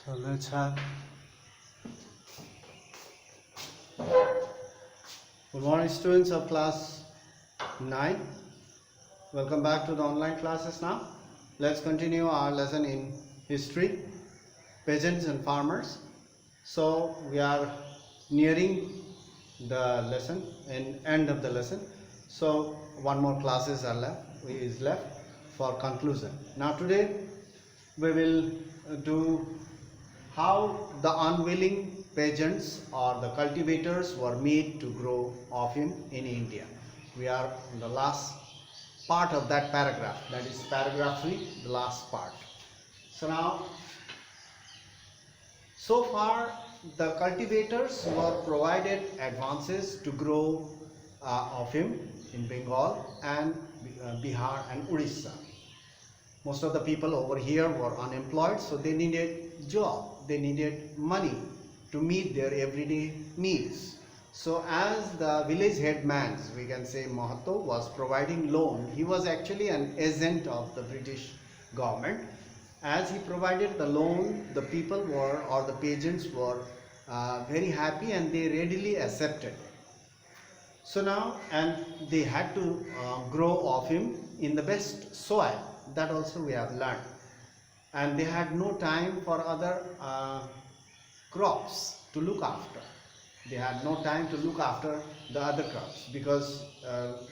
So let's have good morning students of class 9. Welcome back to the online classes now. Let's continue our lesson in history, peasants and farmers. So we are nearing the lesson and end of the lesson. So one more classes is left for conclusion. Now today we will do how the unwilling peasants or the cultivators were made to grow opium in India. We are in the last part of that paragraph, that is paragraph 3, the last part. So now, so far the cultivators were provided advances to grow opium in Bengal and Bihar and Orissa. Most of the people over here were unemployed, so they needed job, they needed money to meet their everyday needs. So as the village headman, we can say Mahato, was providing loan, he was actually an agent of the British government. As he provided the loan, the people were, or the peasants were very happy and they readily accepted. So now, and they had to grow opium in the best soil. That also we have learned. And they had no time for other crops to look after. They had no time to look after the other crops because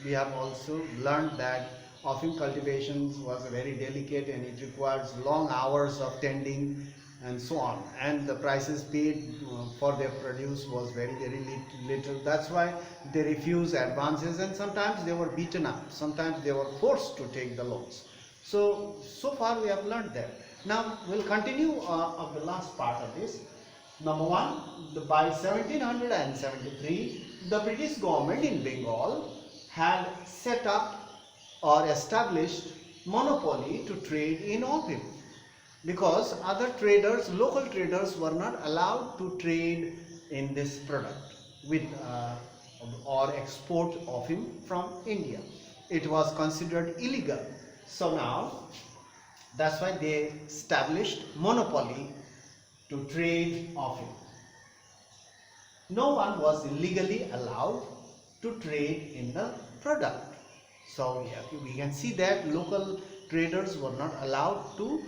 we have also learned that opium cultivation was very delicate and it requires long hours of tending and so on, and the prices paid for their produce was very little. That's why they refused advances, and sometimes they were beaten up, sometimes they were forced to take the loans. So far we have learned that. Now we'll continue of the last part of this. Number one, by 1773 the British government in Bengal had set up or established monopoly to trade in opium, because other traders, local traders, were not allowed to trade in this product with or export opium from India. It was considered illegal. So now that's why they established monopoly to trade opium. No one was legally allowed to trade in the product. So we can see that local traders were not allowed to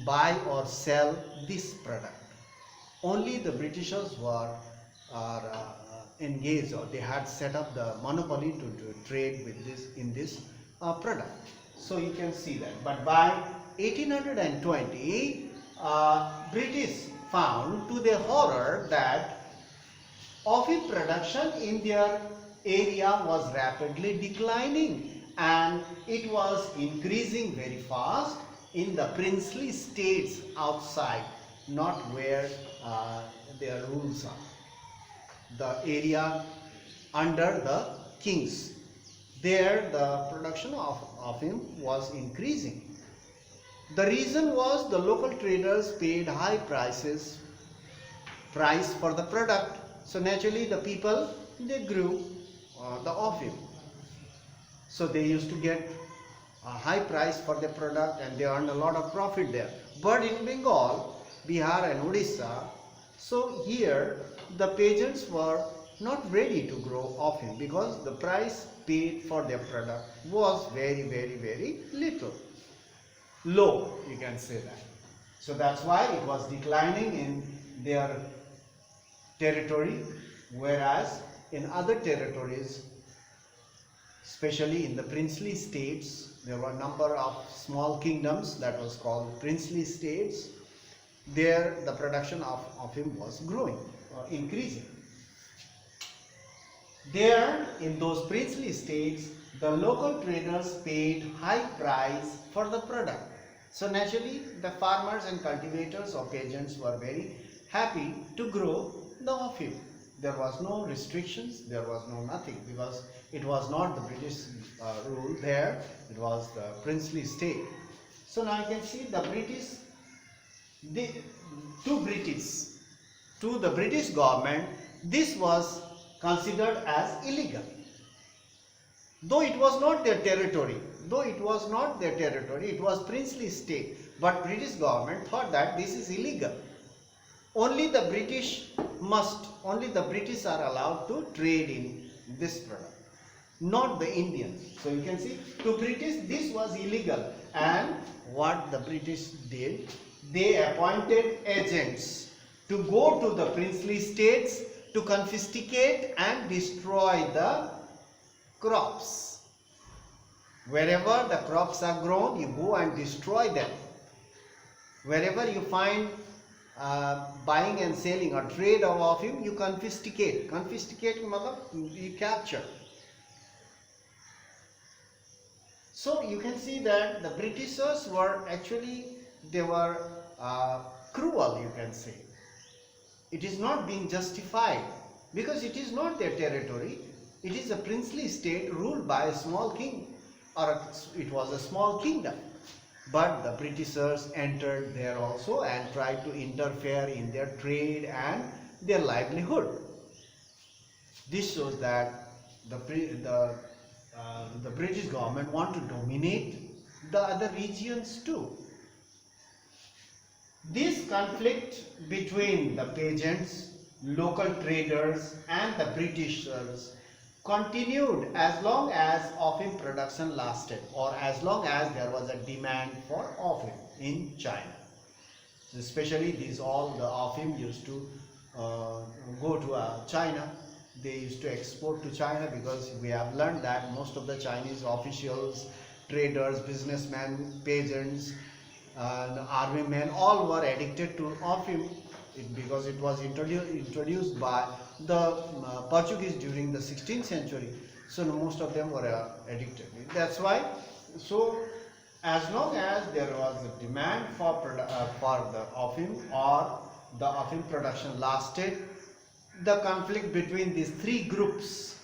buy or sell this product. Only the Britishers were engaged, or they had set up the monopoly to trade with this product. So you can see that. But by 1820, British found to their horror that opium production in their area was rapidly declining and it was increasing very fast in the princely states outside, not where their rules are. The area under the kings, there the production of opium was increasing. The reason was the local traders paid high price for the product. So naturally the people, they grew the opium. So they used to get a high price for the product and they earned a lot of profit there. But in Bengal, Bihar and Orissa, so here the peasants were not ready to grow opium because the price paid for their product was very little. Low, you can say that. So that's why it was declining in their territory, whereas in other territories, especially in the princely states, there were a number of small kingdoms that was called princely states. There the production of opium was growing or increasing. There in those princely states, the local traders paid high price for the product. So naturally the farmers and cultivators or peasants were very happy to grow the opium. There was no restrictions, there was no nothing, because it was not the British rule there, it was the princely state. So now you can see the British, to the British government, this was considered as illegal. Though it was not their territory, though it was not their territory, it was princely state, but British government thought that this is illegal. Only the British are allowed to trade in this product, not the Indians. So you can see, to British this was illegal, and what the British did, they appointed agents to go to the princely states to confiscate and destroy the crops. Wherever the crops are grown, you go and destroy them. Wherever you find buying and selling or trade of opium, you confiscate. Confiscate means you capture. So you can see that the Britishers were actually, they were cruel, you can say. It is not being justified because it is not their territory. It is a princely state ruled by a small king, or it was a small kingdom. But the Britishers entered there also and tried to interfere in their trade and their livelihood. This shows that the British government want to dominate the other regions too. This conflict between the peasants, local traders and the Britishers continued as long as opium production lasted, or as long as there was a demand for opium in China. So especially the opium used to go to China. They used to export to China, because we have learned that most of the Chinese officials, traders, businessmen, peasants, army men, all were addicted to opium because it was introduced by the Portuguese during the 16th century. So most of them were addicted. That's why, so as long as there was a demand for the opium, or the opium production lasted, the conflict between these three groups,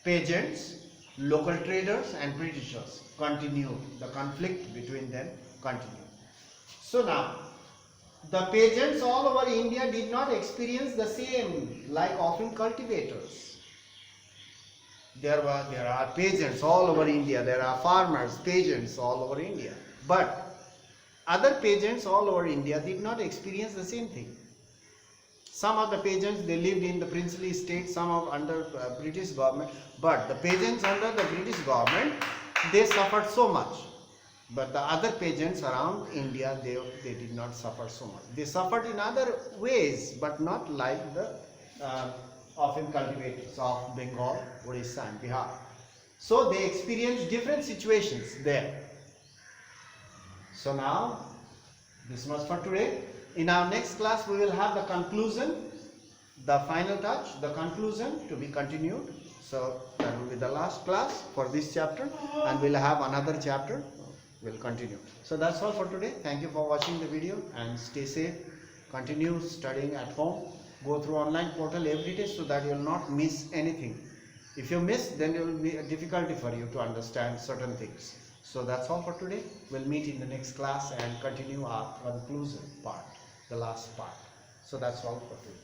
peasants, local traders and Britishers, continued. The conflict between them continued. So now, the peasants all over India did not experience the same like opium cultivators. There are peasants all over India, there are farmers, peasants all over India. But other peasants all over India did not experience the same thing. Some of the peasants, they lived in the princely states, some of under British government, but the peasants under the British government, they suffered so much. But the other peasants around India, they did not suffer so much. They suffered in other ways, but not like the opium cultivators of Bengal, Orissa and Bihar. So they experienced different situations there. So now, this much for today. In our next class, we will have the conclusion, the final touch, the conclusion to be continued. So that will be the last class for this chapter, and we'll have another chapter. We'll continue. So that's all for today. Thank you for watching the video, and stay safe. Continue studying at home. Go through online portal every day so that you will not miss anything. If you miss, then it will be a difficulty for you to understand certain things. So that's all for today. We'll meet in the next class and continue our conclusion part, the last part. So that's all for today.